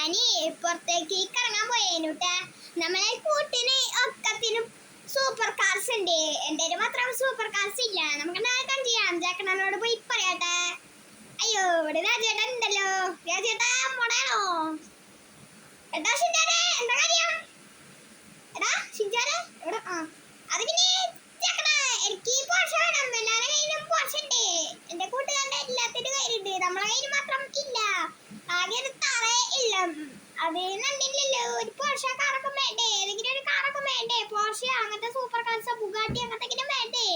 ഞാനേ പുറത്തേക്ക് കറങ്ങാൻ പോയേനുട്ടെ. നമ്മളെ കൂട്ടിന് ഒക്കത്തിനും സൂപ്പർ കാർസ് ഉണ്ട്. എൻ്റെ മാത്രം സൂപ്പർ കാർസ് ഇല്ല. നമുക്ക് നാളെ ചെയ്യാം. ജാക്കനോട് പോയി പറയാട്ടെ. അയ്യോ, ഇവിടെ രാജേട്ടൻ ഉണ്ടല്ലോ. രാജേട്ടാ മോടാണോ? എടാ ഷിൻചാനെ, എന്താ കാര്യം? എടാ ഷിൻചാനെ ഇവിടെ അത് പിന്നെ ജാക്കനാ, എനിക്ക് പോർഷ വേണം. എല്ലാവരുടെ കയ്യിലും പോർഷ ഉണ്ട്. എൻ്റെ കൂട്ടുകാരുടെ എല്ലാത്തിൻ്റെ കയ്യിലുണ്ട്. നമ്മളെ കയ്യിൽ മാത്രം ഇല്ല. ആകെ ഒരു തറേ ഇല്ല. അത് നന്നില്ലല്ലോ. ഒരു പോർഷ കാറൊക്കെ വേണ്ടേ? ഏതെങ്കിലും ഒരു കാറൊക്കെ വേണ്ടേ? പോർഷ അങ്ങനത്തെ സൂപ്പർ കാർസ്, ബുഗാട്ടി അങ്ങനത്തെ വേണ്ടേ?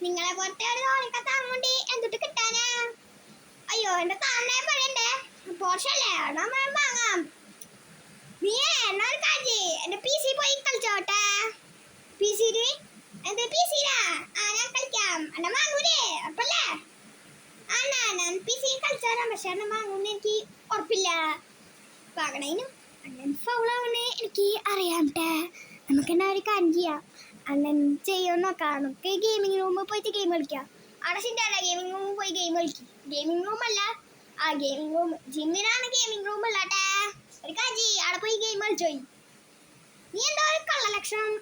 നിങ്ങളെ പോലത്തെ ഒരു തോണിക്കത്ത് അങ്ങോട്ട് എന്തിട്ട് കിട്ടാനാ? അയ്യോ, എന്റെ താമരയെ പറയണ്ടേ? പോർഷ അല്ലേ, നമ്മൾ വാങ്ങാം. നീ എന്നാ ഒരു കാര്യം, എന്റെ പി സി പോയി കളിച്ചോട്ടെ. പി സിയില് എന്ത് പി സിയിലാ? ഞാൻ കളിക്കാം. എന്നെ വാങ്ങൂലേ? ഉറപ്പല്ലേ? ഞാൻ പി സി കളിച്ചാലാം. പക്ഷെ എന്നെ വാങ്ങുന്ന എനിക്ക് ഉറപ്പില്ല. വാങ്ങണേനും അണ്ണൻ ഫൗളാവണേ എനിക്ക് അറിയാമട്ടെ. നമുക്ക് എന്നാ ഒരു കാര്യം ചെയ്യാം. അണ്ണൻ ചെയ്യുമെന്ന് നോക്കാം. നമുക്ക് ഗെയിമിംഗ് റൂമിൽ പോയിട്ട് ഗെയിം കളിക്കാം. അവിടെ ശരിയല്ല, ഗെയിമിംഗ് റൂമിൽ പോയി ഗെയിം കളിക്കും. ഗെയിമിംഗ് റൂം അല്ല, ഗെയിമിംഗ് റൂം ജിമ്മിലാണ്. ഗെയിമിംഗ് റൂം അല്ലാട്ടെ. ഒരു കാജി അവിടെ പോയി ഗെയിം കളിച്ചോയി. നീ എന്താ ഒരു കള്ളലക്ഷണം?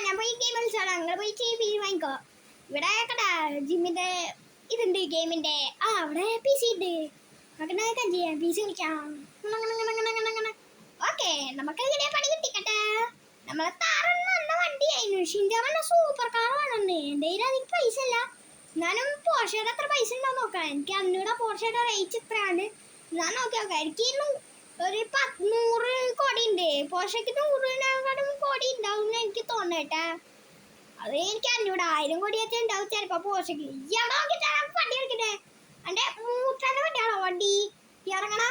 ഞാൻ പോയി ഗെയിം കളിച്ചോളാം. നിങ്ങൾ പോയി ടി വാങ്ങിക്കോ. ഇവിടെ കടാ ജിമ്മിന്റെ ഇതുണ്ട്, ഗെയിമിന്റെ. അവിടെ പി സി ഉണ്ട്. നമുക്ക് കാജി പി സി കളിക്കാം. ഓക്കെ, നമുക്ക് ഇവിടെ പണി കിട്ടിക്കട്ടെ. നമ്മളെ താറന്ന വണ്ടിയായിരുന്നു. ഷിൻചാൻ സൂപ്പർ കാർ വേണമെന്ന്. എൻ്റെ കയ്യിൽ അതിന് പൈസ ഇല്ല. എന്നാലും പോർഷയുടെ അത്ര പൈസ ഉണ്ടോ നോക്കാം. എനിക്ക് അന്നൂടെ പോർഷയുടെ റേറ്റ് എത്രയാണ് ഞാൻ നോക്കി നോക്കാം. എനിക്ക് ഒരു 100 കോടി ഉണ്ട്. പോർഷയ്ക്ക് 100 കോടി ഉണ്ടാവും എന്ന് എനിക്ക് തോന്നട്ടെ. അത് എനിക്ക് അന്നൂടെ 1000 കോടി വെച്ചാൽ ഉണ്ടാവും ചിലപ്പോൾ പോർഷയ്ക്ക്. ഇയാളെ നോക്കിയിട്ട് വണ്ടി കളിക്കട്ടെ. എൻ്റെ മൂത്രൻ്റെ വണ്ടിയാണോ വണ്ടി? ഇറങ്ങണ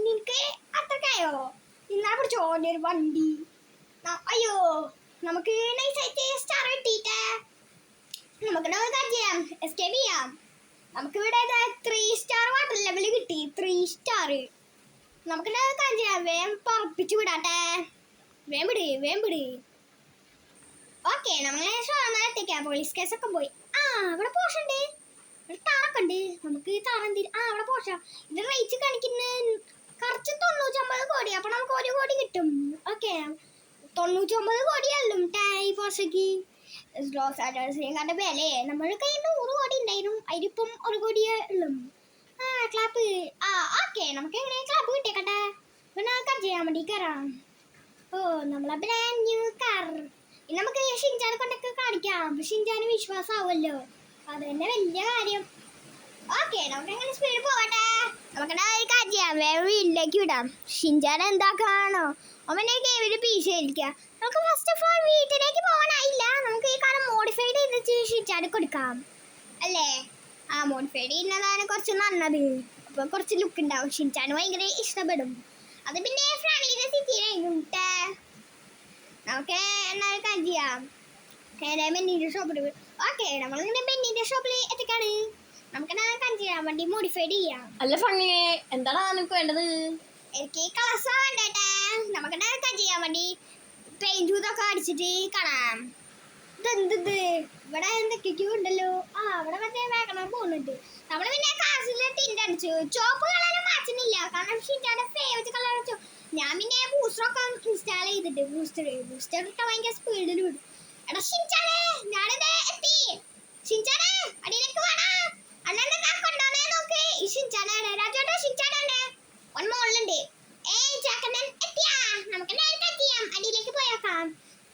നിനക്ക് അത്രക്കായോ? ഇന്നാളെ പിടിച്ചോ എൻ്റെ ഒരു വണ്ടി. അയ്യോ, നമുക്ക് നൈസായിട്ട് സ്റ്റാർ കിട്ടിയിട്ടേ. നമുക്ക് ചെയ്യാം, എസ്കേപ്പ് ചെയ്യാം. നമുക്ക് ഇവിടെ 3 സ്റ്റാർ വാട്ടർ ലെവൽ കിട്ടി. 3 സ്റ്റാർ നമുക്ക് ചെയ്യാം. വേഗം പറപ്പിച്ച് വിടാട്ടെ. വേം വിട്. ഓക്കെ, നമ്മളെ എത്തിക്കാം. പോലീസ് കേസൊക്കെ പോയി. ഇവിടെ പോഷുണ്ട്, ഇവിടെ താറൊക്കെ ഉണ്ട്. നമുക്ക് താറം ഇവിടെ പോഷ. ഇത് റേറ്റ് കാണിക്കുന്ന കുറച്ച് 99 കോടി. അപ്പൊ നമുക്ക് 1 കോടി കിട്ടും. ഓക്കെ, 99 കോടിയല്ലും ഈ പോഷയ്ക്ക്. കണ്ട വില നമ്മുടെ കയ്യിൽ 100 കോടി ഉണ്ടായിരുന്നു. അതിലിപ്പം 1 കോടിയേ ഉള്ളൂ. ക്ലാപ്പ്. ഓക്കെ, നമുക്ക് എങ്ങനെ ക്ലാപ്പ് കിട്ടിയേക്കട്ടെ. പിന്നെ ചെയ്യാൻ വേണ്ടി കയറാം. നമ്മളെ ബ്രാൻഡ് ന്യൂ കാർ നമുക്ക് ഷിൻചാനെ കൊണ്ടൊക്കെ കാണിക്കാം. ഷിൻചാന് വിശ്വാസമാവുമല്ലോ. അത് തന്നെ വലിയ കാര്യം. ഓക്കെ, നമുക്ക് എങ്ങനെ സ്പീഡ് പോകട്ടെ. നമുക്ക് ഒരു കാര്യം ചെയ്യാം. വേറെ വീട്ടിലേക്ക് വിടാം. ഷിൻചാൻ എന്താക്കാണോ അവനെ ഗെയിമിൽ പീസ് കളിക്കുക. നമുക്ക് ഫസ്റ്റ് ഓഫ് ഓൾ വീട്ടിലേക്ക് പോകാനായില്ല. നമുക്ക് ഈ കാലം മോഡിഫൈഡ് ചെയ്ത് ഷിൻചാന് കൊടുക്കാം അല്ലേ? മോഡിഫൈഡ് ചെയ്യുന്നതാണ് കുറച്ച് നല്ലത്. അപ്പോൾ കുറച്ച് ലുക്ക് ഉണ്ടാവും. ഷിൻചാന് ഭയങ്കര ഇഷ്ടപ്പെടും. അത് പിന്നെ ഫാമിലിയുടെ സിറ്റിയിലായിട്ടെ. നമുക്ക് എന്നാലും കാര്യം ചെയ്യാം. ബെന്നിൻ്റെ ഷോപ്പിൽ. ഓക്കെ, നമ്മളിങ്ങനെ ബെന്നിൻ്റെ ഷോപ്പിൽ എത്തിക്കാണ്. നമുക്ക് കാര്യം ചെയ്യാം. വണ്ടി മോഡിഫൈഡ് ചെയ്യാം. അല്ല ഫണ്ണിയെ, എന്താണ് നിനക്ക് വേണ്ടത്? എനിക്ക് കളേഴ്സ് വേണ്ടേട്ടെ. നമുക്ക് കാര്യം ചെയ്യാം. വണ്ടി പെയിന്റ് ഇതൊക്കെ അടിച്ചിട്ട് കാണാം. ഇതെന്ത് ഇവിടെ എന്തൊക്കെയോ ഉണ്ടല്ലോ. ഇവിടെ മറ്റേ വേഗം പോകുന്നുണ്ട്. നമ്മള് പിന്നെ കാസിലെ ടിന്റ് അടിച്ചു. ചോപ്പ് കളർ മാറ്റുന്നില്ല. കാരണം ഷിൻചാന്റെ ഫേവറേറ്റ് കളർ അടിച്ചു. ഞാൻ പിന്നെ ബൂസ്റ്ററൊക്കെ ഇൻസ്റ്റാൾ ചെയ്തിട്ട് ബൂസ്റ്റർ ഇട്ട ഭയങ്കര സ്പീഡിൽ വിടും. എടാ ഷിൻചാനെ, ഞാനിത് എത്തി. ഷിൻചാനെ, അടിയിലേക്ക് വേണം. അണ്ണനെ കൊണ്ടുവന്നേ നോക്ക്. ഈ ഷിൻചാനാണ് രാജോട്ടോ. ഷിൻചാനാണ് ഒന്ന് മുകളിലുണ്ട്. ചാക്കണ്ണൻ എത്തിയാ. നമുക്ക് നേരത്തെ എത്തിയാം. അടിയിലേക്ക് പോയേക്കാം.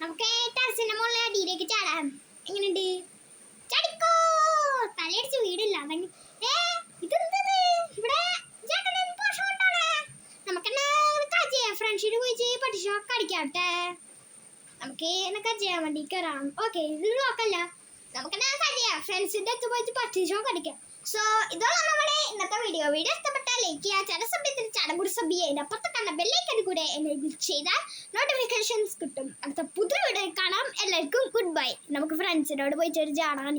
നമുക്ക് ടെറസിന്റെ മുകളിൽ അടിയിലേക്ക് ചാടാം. എങ്ങനെയുണ്ട്? ചടിക്കോ. തലയടിച്ച് വീടില്ല. ഇതെന്തത് ഇവിടെ നമുക്കെന്നാ ഫ്രണ്ട്ഷിപ്പ് പോയിച്ച് പട്ടിഷൊക്കെ അടിക്കാട്ടെ. നമുക്ക് എന്നൊക്കെ ചെയ്യാൻ വേണ്ടി കയറാം. ഓക്കെ, ഇത് നോക്കല്ല. നമുക്കെന്നാ ചെയ്യാം. ഫ്രണ്ട്സിന്റെ അടുത്ത് പോയിട്ട് പട്ടിഷൊക്കെ അടിക്കാം. സോ ഇതാണ് നമ്മുടെ ഇന്നത്തെ വീഡിയോ. ഇഷ്ടപ്പെട്ടാൽ ലൈക്ക് ചെയ്യുക. ചില സമയത്തിന് ചാനൽ കൂടി സബ് ചെയ്യുക. അപ്പുറത്ത് കണ്ട ബെല്ലൈക്കൻ കൂടെ എനേബിൾ ചെയ്താൽ നോട്ടിഫിക്കേഷൻസ് കിട്ടും. അടുത്ത പുതിയ വീഡിയോ കാണാം. എല്ലാവർക്കും ഗുഡ് ബൈ. നമുക്ക് ഫ്രണ്ട്സിനോട് പോയിട്ട് ഒരു ചാടാൻ